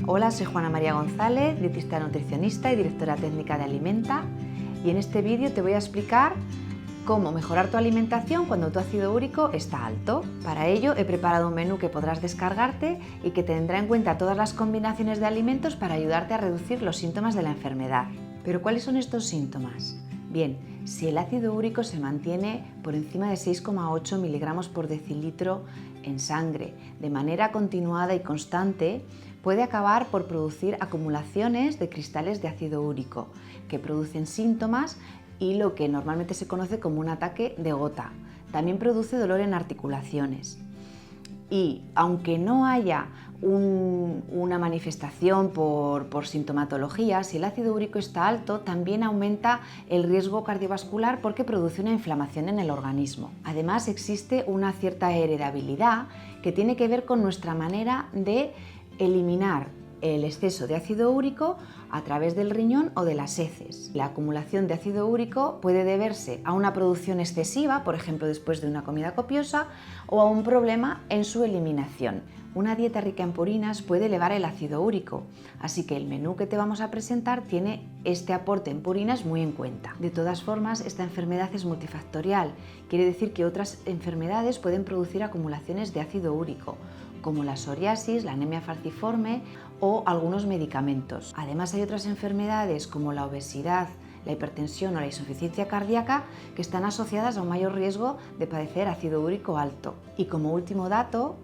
Hola, soy Juana María González, dietista nutricionista y directora técnica de Alimenta, y en este vídeo te voy a explicar cómo mejorar tu alimentación cuando tu ácido úrico está alto. Para ello he preparado un menú que podrás descargarte y que tendrá en cuenta todas las combinaciones de alimentos para ayudarte a reducir los síntomas de la enfermedad. ¿Pero cuáles son estos síntomas? Bien, si el ácido úrico se mantiene por encima de 6,8 miligramos por decilitro en sangre de manera continuada y constante, puede acabar por producir acumulaciones de cristales de ácido úrico que producen síntomas y lo que normalmente se conoce como un ataque de gota. También produce dolor en articulaciones. Y aunque no haya una manifestación por sintomatología, si el ácido úrico está alto, también aumenta el riesgo cardiovascular porque produce una inflamación en el organismo. Además, existe una cierta heredabilidad que tiene que ver con nuestra manera de eliminar el exceso de ácido úrico a través del riñón o de las heces. La acumulación de ácido úrico puede deberse a una producción excesiva, por ejemplo después de una comida copiosa, o a un problema en su eliminación. Una dieta rica en purinas puede elevar el ácido úrico, así que el menú que te vamos a presentar tiene este aporte en purinas muy en cuenta. De todas formas, esta enfermedad es multifactorial, quiere decir que otras enfermedades pueden producir acumulaciones de ácido úrico, como la psoriasis, la anemia falciforme o algunos medicamentos. Además, hay otras enfermedades como la obesidad, la hipertensión o la insuficiencia cardíaca que están asociadas a un mayor riesgo de padecer ácido úrico alto. Y como último dato,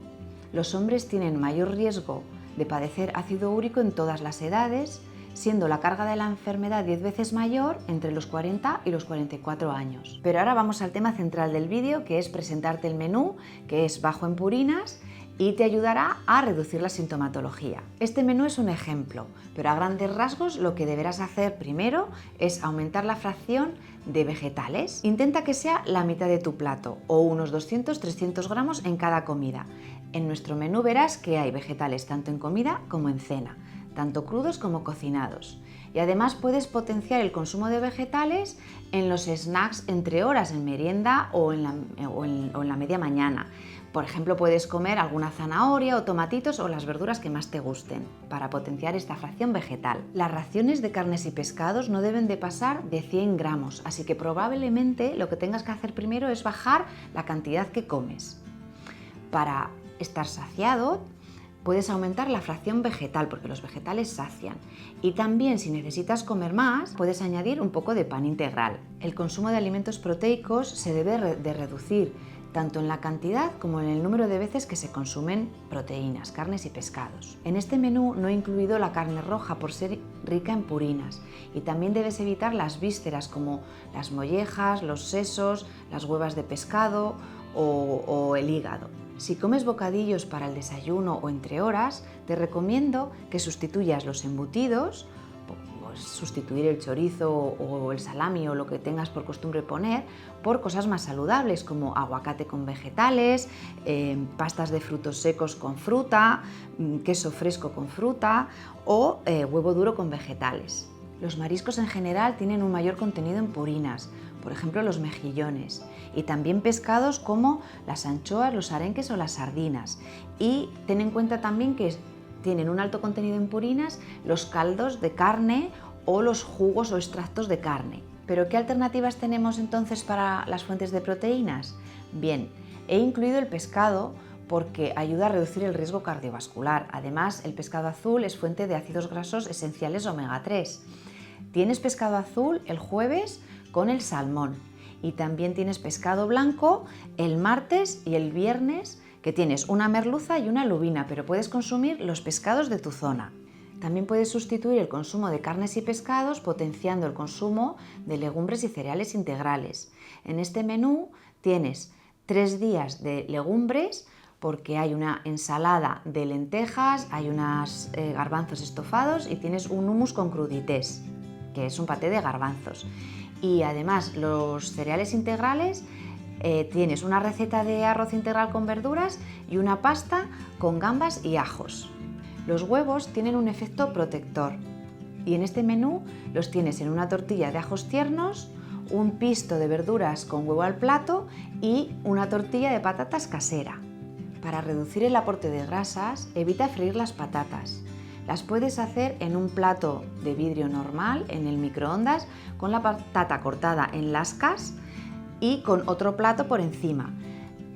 los hombres tienen mayor riesgo de padecer ácido úrico en todas las edades, siendo la carga de la enfermedad 10 veces mayor entre los 40 y los 44 años. Pero ahora vamos al tema central del vídeo, que es presentarte el menú, que es bajo en purinas y te ayudará a reducir la sintomatología. Este menú es un ejemplo, pero a grandes rasgos lo que deberás hacer primero es aumentar la fracción de vegetales. Intenta que sea la mitad de tu plato o unos 200-300 gramos en cada comida. En nuestro menú verás que hay vegetales tanto en comida como en cena, tanto crudos como cocinados. Y además puedes potenciar el consumo de vegetales en los snacks entre horas, en merienda o en la media mañana. Por ejemplo, puedes comer alguna zanahoria o tomatitos o las verduras que más te gusten para potenciar esta fracción vegetal. Las raciones de carnes y pescados no deben de pasar de 100 gramos, así que probablemente lo que tengas que hacer primero es bajar la cantidad que comes. Para estar saciado, puedes aumentar la fracción vegetal porque los vegetales sacian, y también si necesitas comer más puedes añadir un poco de pan integral. El consumo de alimentos proteicos se debe de reducir tanto en la cantidad como en el número de veces que se consumen proteínas, carnes y pescados. En este menú no he incluido la carne roja por ser rica en purinas, y también debes evitar las vísceras como las mollejas, los sesos, las huevas de pescado o el hígado. Si comes bocadillos para el desayuno o entre horas, te recomiendo que sustituyas los embutidos, pues sustituir el chorizo o el salami o lo que tengas por costumbre poner, por cosas más saludables como aguacate con vegetales, pastas de frutos secos con fruta, queso fresco con fruta o huevo duro con vegetales. Los mariscos en general tienen un mayor contenido en purinas, por ejemplo los mejillones, y también pescados como las anchoas, los arenques o las sardinas. Y ten en cuenta también que tienen un alto contenido en purinas los caldos de carne o los jugos o extractos de carne. ¿Pero qué alternativas tenemos entonces para las fuentes de proteínas? Bien, he incluido el pescado porque ayuda a reducir el riesgo cardiovascular. Además, el pescado azul es fuente de ácidos grasos esenciales omega 3. Tienes pescado azul el jueves con el salmón, y también tienes pescado blanco el martes y el viernes, que tienes una merluza y una lubina, pero puedes consumir los pescados de tu zona. También puedes sustituir el consumo de carnes y pescados potenciando el consumo de legumbres y cereales integrales. En este menú tienes 3 días de legumbres porque hay una ensalada de lentejas, hay unos garbanzos estofados y tienes un hummus con crudités, que es un paté de garbanzos. Y además los cereales integrales, tienes una receta de arroz integral con verduras y una pasta con gambas y ajos. Los huevos tienen un efecto protector y en este menú los tienes en una tortilla de ajos tiernos, un pisto de verduras con huevo al plato y una tortilla de patatas casera. Para reducir el aporte de grasas, evita freír las patatas. Las puedes hacer en un plato de vidrio normal, en el microondas, con la patata cortada en lascas y con otro plato por encima.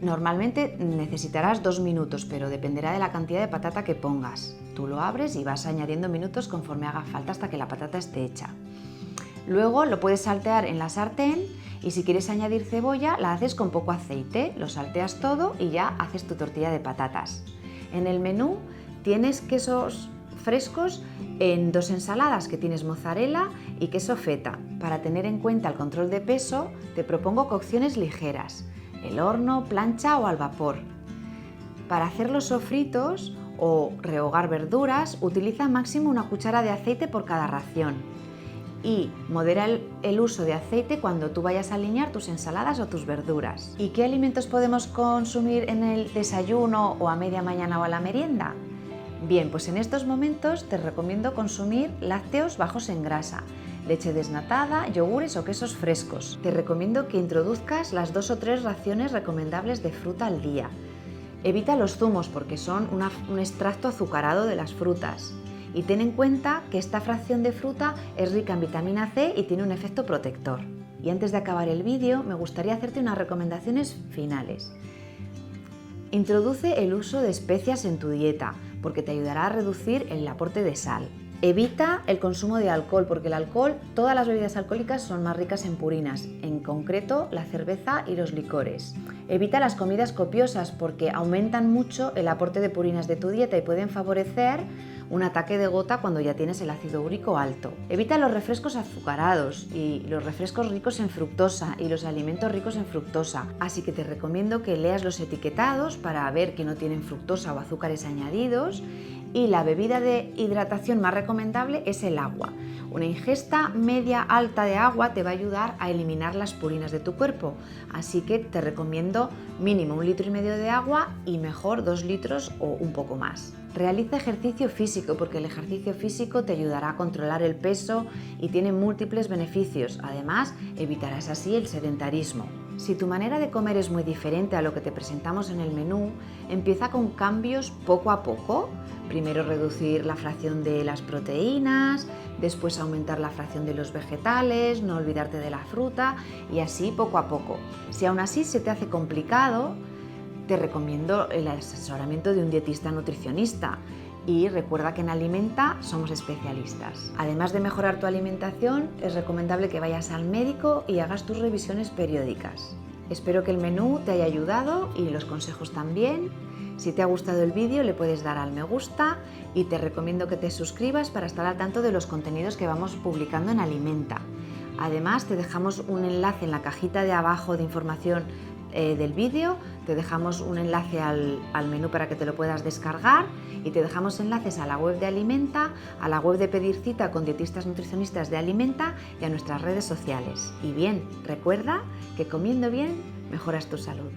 Normalmente necesitarás 2 minutos, pero dependerá de la cantidad de patata que pongas. Tú lo abres y vas añadiendo minutos conforme haga falta hasta que la patata esté hecha. Luego lo puedes saltear en la sartén y si quieres añadir cebolla la haces con poco aceite, lo salteas todo y ya haces tu tortilla de patatas. En el menú tienes quesos frescos en 2 ensaladas, que tienes mozzarella y queso feta. Para tener en cuenta el control de peso te propongo cocciones ligeras, el horno, plancha o al vapor. Para hacer los sofritos o rehogar verduras utiliza máximo 1 cuchara de aceite por cada ración. Y modera el uso de aceite cuando tú vayas a aliñar tus ensaladas o tus verduras. ¿Y qué alimentos podemos consumir en el desayuno o a media mañana o a la merienda? Bien, pues en estos momentos te recomiendo consumir lácteos bajos en grasa, leche desnatada, yogures o quesos frescos. Te recomiendo que introduzcas las 2 o 3 raciones recomendables de fruta al día. Evita los zumos porque son un extracto azucarado de las frutas. Y ten en cuenta que esta fracción de fruta es rica en vitamina C y tiene un efecto protector. Y antes de acabar el vídeo, me gustaría hacerte unas recomendaciones finales. Introduce el uso de especias en tu dieta, porque te ayudará a reducir el aporte de sal. Evita el consumo de alcohol, porque el alcohol, todas las bebidas alcohólicas son más ricas en purinas, en concreto la cerveza y los licores. Evita las comidas copiosas, porque aumentan mucho el aporte de purinas de tu dieta y pueden favorecer un ataque de gota cuando ya tienes el ácido úrico alto. Evita los refrescos azucarados y los refrescos ricos en fructosa y los alimentos ricos en fructosa. Así que te recomiendo que leas los etiquetados para ver que no tienen fructosa o azúcares añadidos. Y la bebida de hidratación más recomendable es el agua. Una ingesta media alta de agua te va a ayudar a eliminar las purinas de tu cuerpo, así que te recomiendo mínimo 1,5 litros de agua y mejor 2 litros o un poco más. Realiza ejercicio físico, porque el ejercicio físico te ayudará a controlar el peso y tiene múltiples beneficios. Además, evitarás así el sedentarismo. Si tu manera de comer es muy diferente a lo que te presentamos en el menú, empieza con cambios poco a poco. Primero reducir la fracción de las proteínas, después aumentar la fracción de los vegetales, no olvidarte de la fruta y así poco a poco. Si aún así se te hace complicado, te recomiendo el asesoramiento de un dietista nutricionista. Y recuerda que en Alimenta somos especialistas. Además de mejorar tu alimentación, es recomendable que vayas al médico y hagas tus revisiones periódicas. Espero que el menú te haya ayudado y los consejos también. Si te ha gustado el vídeo, le puedes dar al me gusta y te recomiendo que te suscribas para estar al tanto de los contenidos que vamos publicando en Alimenta. Además, te dejamos un enlace en la cajita de abajo de información del vídeo, te dejamos un enlace al menú para que te lo puedas descargar y te dejamos enlaces a la web de Alimenta, a la web de pedir cita con dietistas nutricionistas de Alimenta y a nuestras redes sociales. Y bien, recuerda que comiendo bien mejoras tu salud.